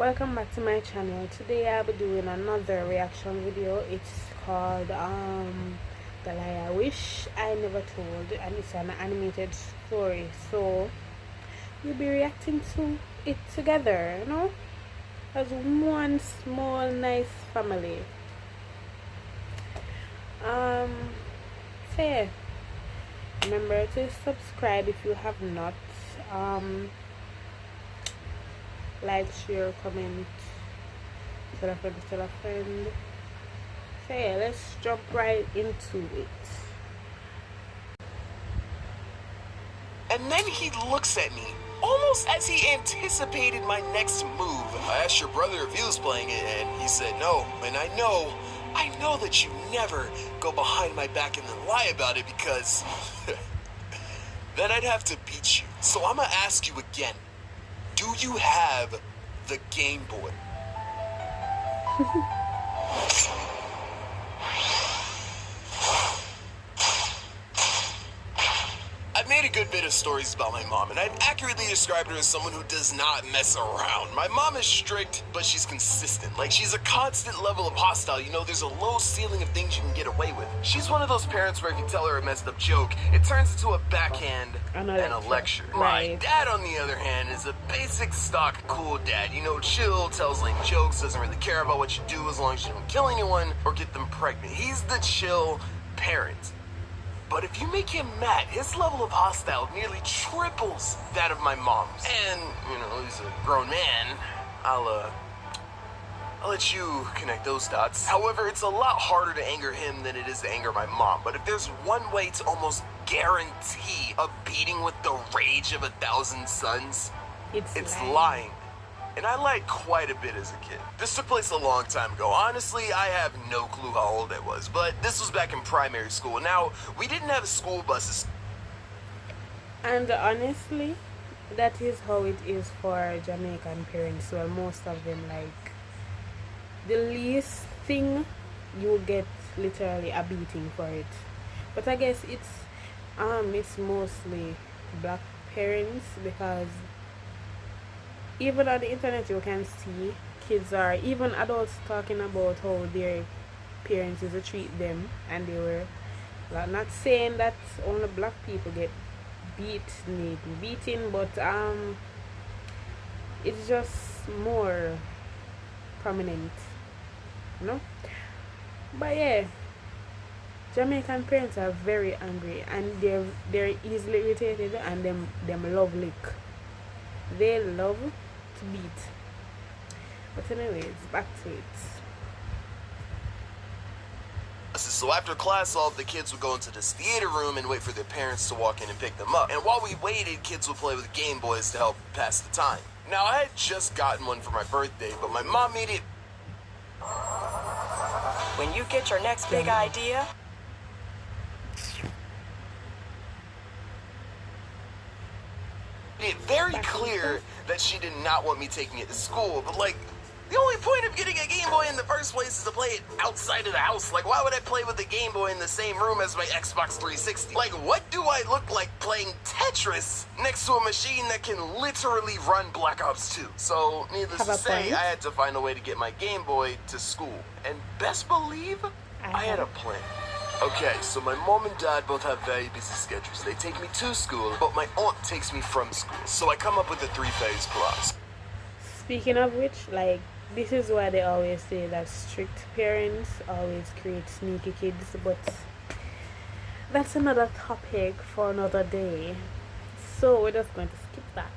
Welcome back to my channel. Today I'll be doing another reaction video. It's called The Lie I Wish I Never Told, and it's an animated story, so we'll be reacting to it together, as one small nice family. So yeah, remember to subscribe if you have not. Like, share, comment, tell a friend. So yeah, let's jump right into it. And then he looks at me, almost as he anticipated my next move. I asked your brother if he was playing it, and he said no. And I know that you never go behind my back and then lie about it, because then I'd have to beat you. So I'm gonna ask you again. Do you have the Game Boy? I've made a good bit of stories about my mom, and I've accurately described her as someone who does not mess around. My mom is strict, but she's consistent. Like, she's a constant level of hostile. There's a low ceiling of things you can get away with. She's one of those parents where if you tell her a messed up joke, it turns into a backhand and a lecture. Right. My dad, on the other hand, is a basic stock cool dad. Chill, tells lame jokes, doesn't really care about what you do as long as you don't kill anyone or get them pregnant. He's the chill parent. But if you make him mad, his level of hostile nearly triples that of my mom's. And, he's a grown man. I'll let you connect those dots. However, it's a lot harder to anger him than it is to anger my mom. But if there's one way to almost guarantee a beating with the rage of 1,000 suns, it's lying. And I lied quite a bit as a kid. This took place a long time ago. Honestly, I have no clue how old I was, but this was back in primary school. Now, we didn't have school buses. And honestly, that is how it is for Jamaican parents. Well, most of them, the least thing, you get literally a beating for it. But I guess it's mostly black parents, because even on the internet you can see kids or even adults talking about how their parents used to treat them, and they were not saying that only black people get beaten, but it's just more prominent, but yeah, Jamaican parents are very angry, and they're easily irritated, and them love lick. They love to beat. But anyways, back to it. So after class, all of the kids would go into this theater room and wait for their parents to walk in and pick them up. And while we waited, kids would play with Game Boys to help pass the time. Now, I had just gotten one for my birthday, but my mom made it. When you get your next big idea, it very clear that she did not want me taking it to school, but the only point of getting a Game Boy in the first place is to play it outside of the house. Why would I play with the Game Boy in the same room as my Xbox 360? What do I look like playing Tetris next to a machine that can literally run Black Ops 2? So, needless to say, I had to find a way to get my Game Boy to school. And best believe, I had a plan. Okay, so my mom and dad both have very busy schedules. They take me to school, but my aunt takes me from school. So I come up with a 3-phase plan. Speaking of which, this is why they always say that strict parents always create sneaky kids, but that's another topic for another day. So we're just going to skip that.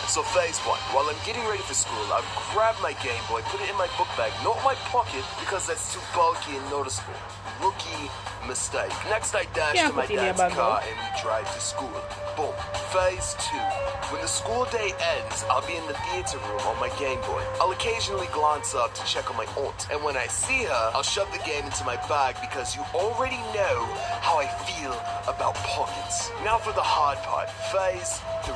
So phase 1, while I'm getting ready for school, I grab my Game Boy, put it in my book bag, not my pocket, because that's too bulky and noticeable. Rookie mistake. Next, I dash to my dad's car and we drive to school. Boom. Phase 2. When the school day ends, I'll be in the theater room on my Game Boy. I'll occasionally glance up to check on my aunt, and when I see her, I'll shove the game into my bag, because you already know how I feel about pockets. Now for the hard part. Phase 3.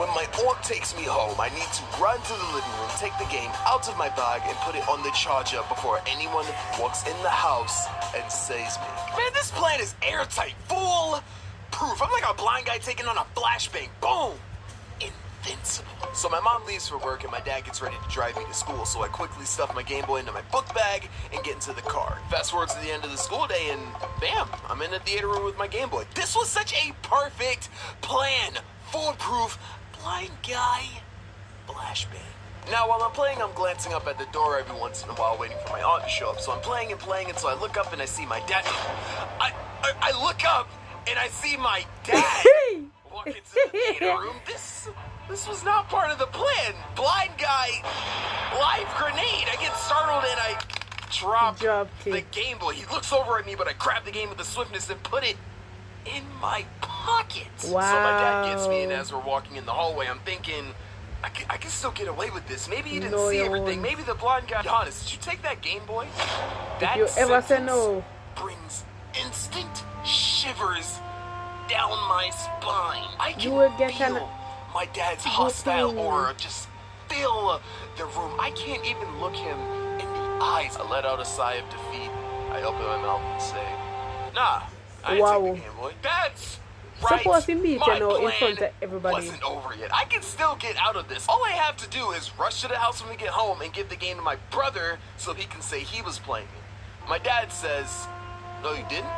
When my aunt takes me home, I need to run to the living room, take the game out of my bag, and put it on the charger before anyone walks in the house and sees me. Man, this plan is airtight, fool! Proof. I'm like a blind guy taking on a flashbang. Boom! And invincible. So my mom leaves for work and my dad gets ready to drive me to school, so I quickly stuff my Game Boy into my book bag and get into the car. Fast forward to the end of the school day and bam, I'm in the theater room with my Game Boy. This was such a perfect plan. Foolproof, blind guy, flashbang. Now, while I'm playing, I'm glancing up at the door every once in a while, waiting for my aunt to show up. So I'm playing and playing, and so I look up and I see my dad. I look up and I see my dad walk into the theater room. This was not part of the plan. Blind guy, live grenade. I get startled and I drop the Game Boy. He looks over at me, but I grab the game with the swiftness and put it in my pocket. Wow. So my dad gets me, and as we're walking in the hallway, I'm thinking, I can still get away with this. Maybe you didn't see everything. Maybe the blonde guy. Be honest, did you take that Game Boy? That if you ever say no, brings instant shivers down my spine. I can feel my dad's hostile aura just fill the room. I can't even look him in the eyes. I let out a sigh of defeat. I open my mouth and say, nah, I didn't take the Game Boy. That's right. Supposed to meet, my you know, in plan front of everybody. wasn't over yet. I can still get out of this. All I have to do is rush to the house when we get home and give the game to my brother so he can say he was playing it. My dad says, no, you didn't?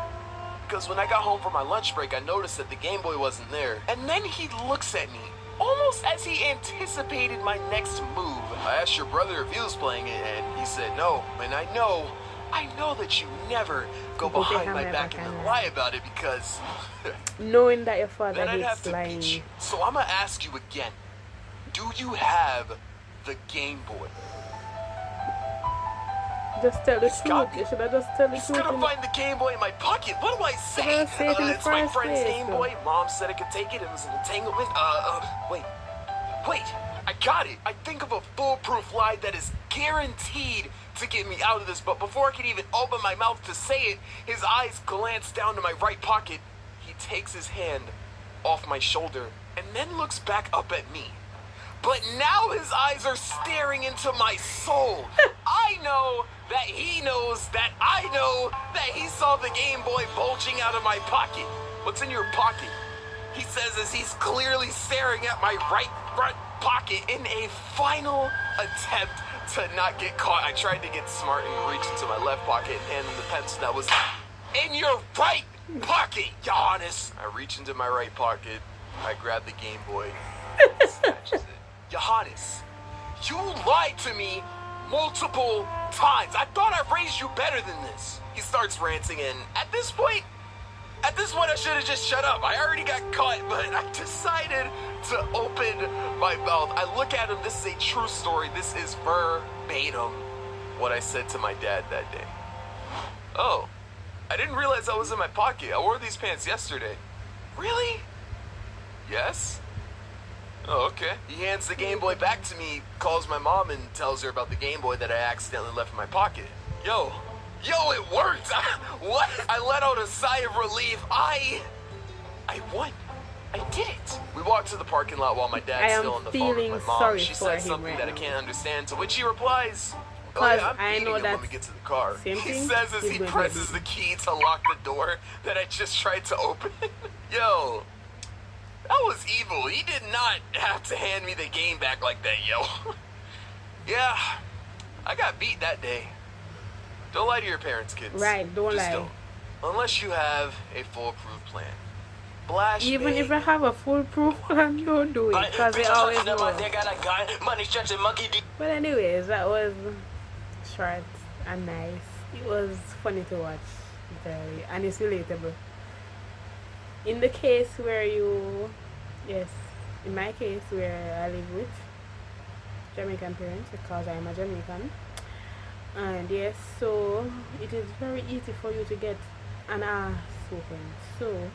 Because when I got home from my lunch break, I noticed that the Game Boy wasn't there. And then he looks at me, almost as he anticipated my next move. I asked your brother if he was playing it, and he said no. And I know that you never go behind my back and then lie about it, because knowing that your father then I'd have hates to lying. beat you. So I'm gonna ask you again. Do you have the Game Boy? Just tell the truth. You should have just tell the He's truth. gonna find the Game Boy in my pocket. What do I say? Say it in the It's my first friend's place, Game though. Boy. Mom said I could take it. It was an entanglement. Wait. I got it. I think of a foolproof lie that is guaranteed to get me out of this. But before I could even open my mouth to say it, his eyes glance down to my right pocket. He takes his hand off my shoulder and then looks back up at me. But now his eyes are staring into my soul. I know that he knows that I know that he saw the Game Boy bulging out of my pocket. What's in your pocket? He says as he's clearly staring at my right front pocket in a final attempt to not get caught. I tried to get smart and reach into my left pocket and hand him the pencil that was in your right pocket, Johannes. I reach into my right pocket. I grab the Game Boy. Snatches it. Johannes, you lied to me multiple times. I thought I raised you better than this. He starts ranting, and at this point, I should have just shut up. I already got caught, but I decided to open my mouth. I look at him. This is a true story. This is verbatim what I said to my dad that day. Oh, I didn't realize I was in my pocket. I wore these pants yesterday. Really? Yes? Oh, okay. He hands the Game Boy back to me, calls my mom, and tells her about the Game Boy that I accidentally left in my pocket. Yo, it worked! What? I let out a sigh of relief. I won. I did it. We walked to the parking lot while my dad's still on the phone with my mom. She said something that I can't understand, to which he replies, oh yeah, I'm beating him when we get to the car. He says as he presses the key to lock the door that I just tried to open. Yo, that was evil. He did not have to hand me the game back like that, yo. Yeah, I got beat that day. Don't lie to your parents, kids. Right, don't Just lie. don't. Unless you have a foolproof plan. Blast Even if I have a foolproof plan, don't do it, because they always know. But anyways, that was short and nice. It was funny to watch, very, and it's relatable. In the case where in my case where I live with Jamaican parents, because I'm a Jamaican, and yes, so it is very easy for you to get an ass open. So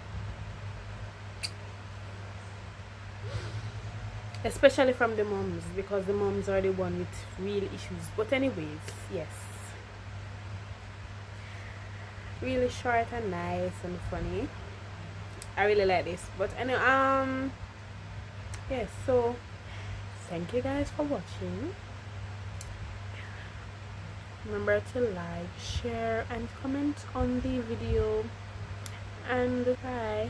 especially from the moms, because the moms are the one with real issues. But anyways, yes, really short and nice and funny. I really like this. But anyway, yes, so thank you guys for watching. Remember to like, share and comment on the video, and bye.